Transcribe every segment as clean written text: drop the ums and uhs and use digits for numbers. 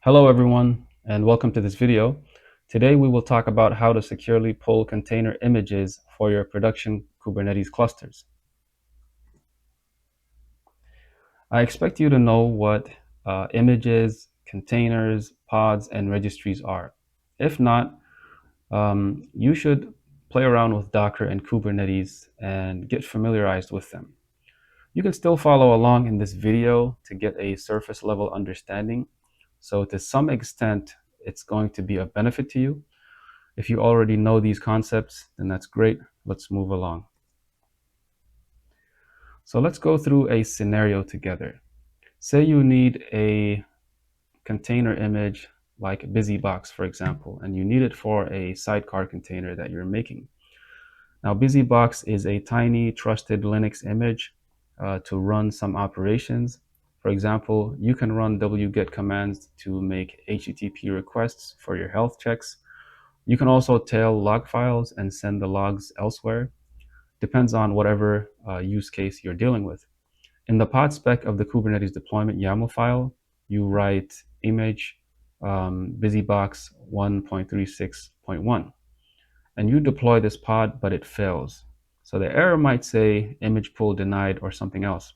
Hello everyone, and welcome to this video. Today we will talk about how to securely pull container images for your production Kubernetes clusters. I expect you to know what images, containers, pods, and registries are. If not, you should play around with Docker and Kubernetes and get familiarized with them. You can still follow along in this video to get a surface level understanding. So to some extent, it's going to be a benefit to you. If you already know these concepts, then that's great. Let's move along. So let's go through a scenario together. Say you need a container image like BusyBox, for example, and you need it for a sidecar container that you're making. Now, BusyBox is a tiny trusted Linux image to run some operations. For example, you can run wget commands to make HTTP requests for your health checks. You can also tail log files and send the logs elsewhere. Depends on whatever use case you're dealing with. In the pod spec of the Kubernetes deployment YAML file, you write image busybox 1.36.1, and you deploy this pod, but it fails. So the error might say image pull denied or something else.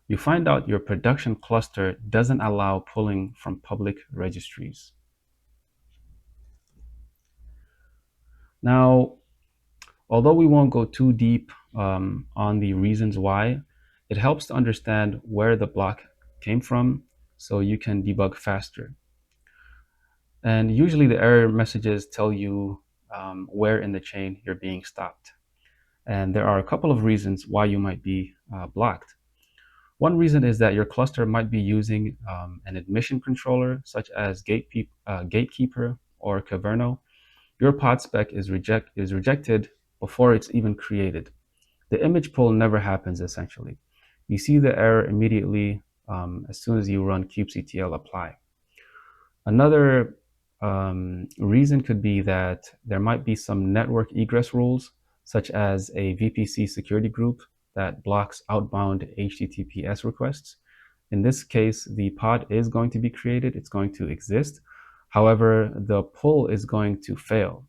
You find out your production cluster doesn't allow pulling from public registries. Now, although we won't go too deep on the reasons why, it helps to understand where the block came from so you can debug faster. And usually the error messages tell you where in the chain you're being stopped. And there are a couple of reasons why you might be blocked. One reason is that your cluster might be using an admission controller, such as Gatekeeper or Caverno. Your pod spec is rejected before it's even created. The image pull never happens, essentially. You see the error immediately as soon as you run kubectl apply. Another reason could be that there might be some network egress rules, such as a VPC security group that blocks outbound HTTPS requests. In this case, the pod is going to be created, it's going to exist. However, the pull is going to fail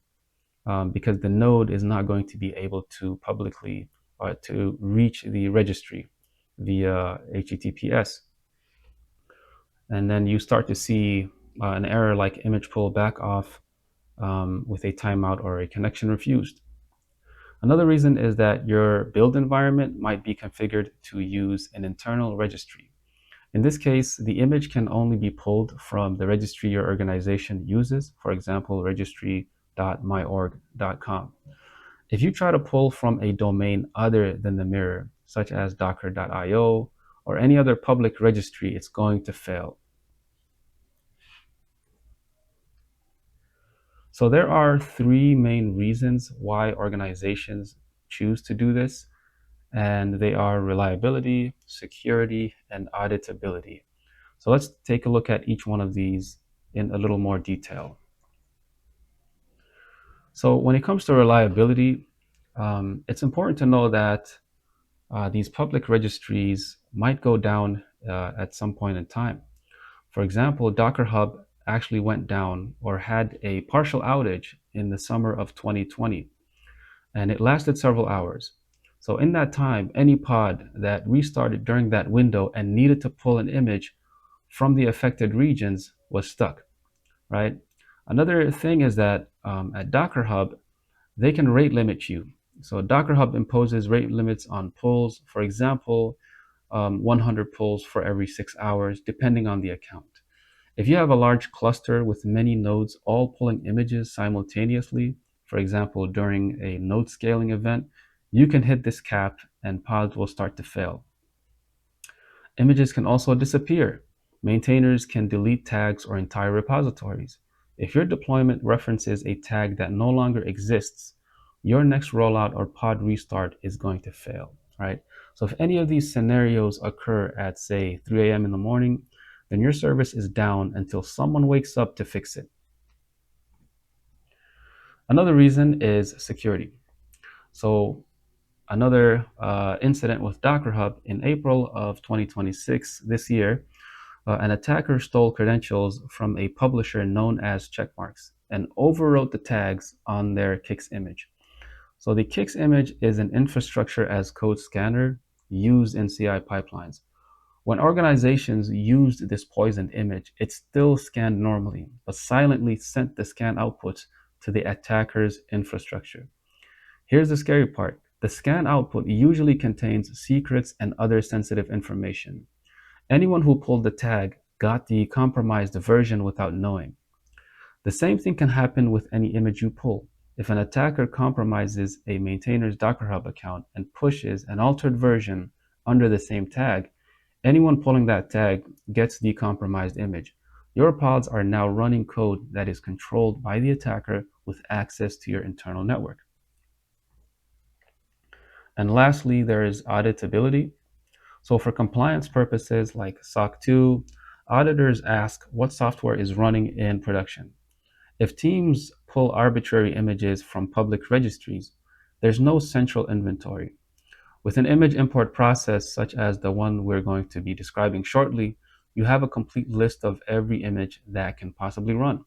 because the node is not going to be able to publicly to reach the registry via HTTPS. And then you start to see an error like image pull back off with a timeout or a connection refused. Another reason is that your build environment might be configured to use an internal registry. In this case, the image can only be pulled from the registry your organization uses, for example, registry.myorg.com. If you try to pull from a domain other than the mirror, such as docker.io or any other public registry, it's going to fail. So there are three main reasons why organizations choose to do this, and they are reliability, security, and auditability. So let's take a look at each one of these in a little more detail. So when it comes to reliability, it's important to know that these public registries might go down at some point in time. For example, Docker Hub actually went down or had a partial outage in the summer of 2020, and it lasted several hours. So in that time, any pod that restarted during that window and needed to pull an image from the affected regions was stuck, right? Another thing is that at Docker Hub, they can rate limit you. So Docker Hub imposes rate limits on pulls, for example, 100 pulls for every 6 hours, depending on the account. If you have a large cluster with many nodes all pulling images simultaneously, for example, during a node scaling event, you can hit this cap and pods will start to fail. Images can also disappear. Maintainers can delete tags or entire repositories. If your deployment references a tag that no longer exists, your next rollout or pod restart is going to fail, right? So if any of these scenarios occur at, say, 3 a.m. in the morning, then your service is down until someone wakes up to fix it. Another reason is security. So another incident with Docker Hub in April of 2026, this year, An attacker stole credentials from a publisher known as checkmarks and overwrote the tags on their Kix image. So the Kix image is an infrastructure as code scanner used in CI pipelines. When organizations used this poisoned image, it still scanned normally, but silently sent the scan outputs to the attacker's infrastructure. Here's the scary part. The scan output usually contains secrets and other sensitive information. Anyone who pulled the tag got the compromised version without knowing. The same thing can happen with any image you pull. If an attacker compromises a maintainer's Docker Hub account and pushes an altered version under the same tag, anyone pulling that tag gets the compromised image. Your pods are now running code that is controlled by the attacker with access to your internal network. And lastly, there is auditability. So for compliance purposes like SOC 2, auditors ask what software is running in production. If teams pull arbitrary images from public registries, there's no central inventory. With an image import process such as the one we're going to be describing shortly, you have a complete list of every image that can possibly run.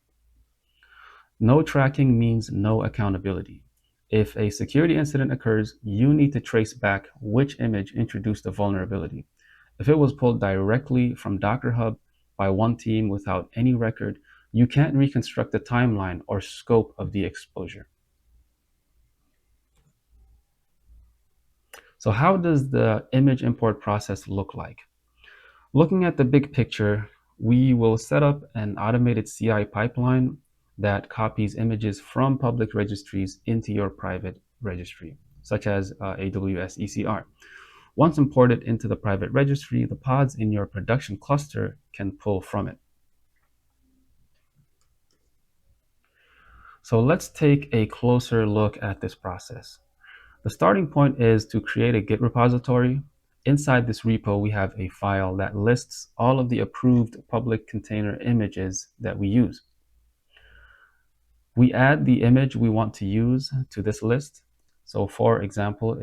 No tracking means no accountability. If a security incident occurs, you need to trace back which image introduced the vulnerability. If it was pulled directly from Docker Hub by one team without any record, you can't reconstruct the timeline or scope of the exposure. So how does the image import process look like? Looking at the big picture, we will set up an automated CI pipeline that copies images from public registries into your private registry, such as AWS ECR. Once imported into the private registry, the pods in your production cluster can pull from it. So let's take a closer look at this process. The starting point is to create a Git repository. Inside this repo, we have a file that lists all of the approved public container images that we use. We add the image we want to use to this list. So for example,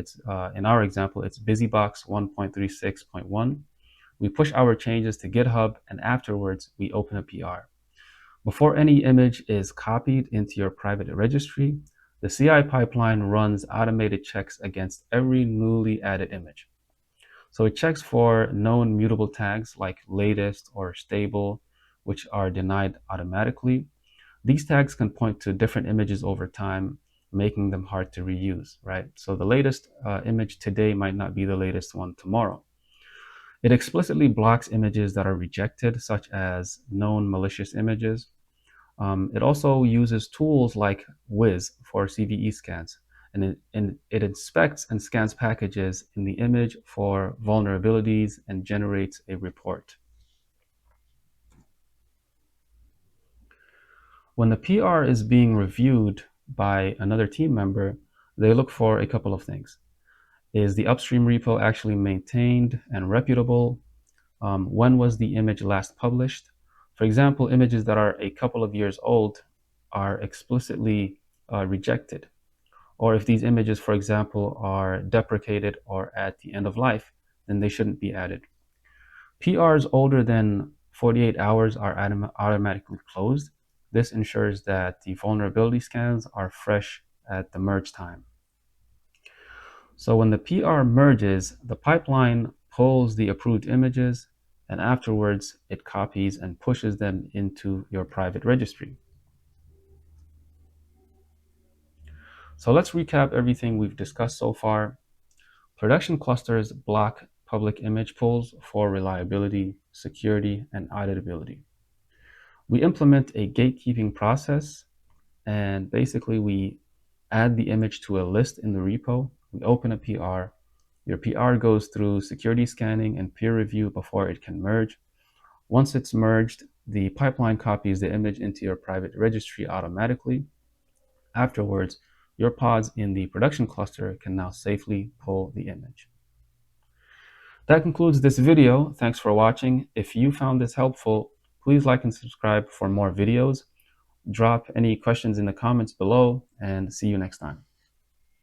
in our example, it's BusyBox 1.36.1. We push our changes to GitHub, and afterwards, we open a PR. Before any image is copied into your private registry, the CI pipeline runs automated checks against every newly added image. So it checks for known mutable tags like latest or stable, which are denied automatically. These tags can point to different images over time, making them hard to reuse, right? So the latest image today might not be the latest one tomorrow. It explicitly blocks images that are rejected, such as known malicious images. It also uses tools like Wiz for CVE scans, and it inspects and scans packages in the image for vulnerabilities and generates a report. When the PR is being reviewed by another team member, they look for a couple of things. Is the upstream repo actually maintained and reputable? When was the image last published? For example, images that are a couple of years old are explicitly rejected. Or if these images, for example, are deprecated or at the end of life, then they shouldn't be added. PRs older than 48 hours are automatically closed. This ensures that the vulnerability scans are fresh at the merge time. So when the PR merges, the pipeline pulls the approved images, and afterwards it copies and pushes them into your private registry. So let's recap everything we've discussed so far. Production clusters block public image pulls for reliability, security, and auditability. We implement a gatekeeping process, and basically we add the image to a list in the repo. We open a PR. Your PR goes through security scanning and peer review before it can merge. Once it's merged, the pipeline copies the image into your private registry automatically. Afterwards, your pods in the production cluster can now safely pull the image. That concludes this video. Thanks for watching. If you found this helpful, please like and subscribe for more videos. Drop any questions in the comments below, and see you next time.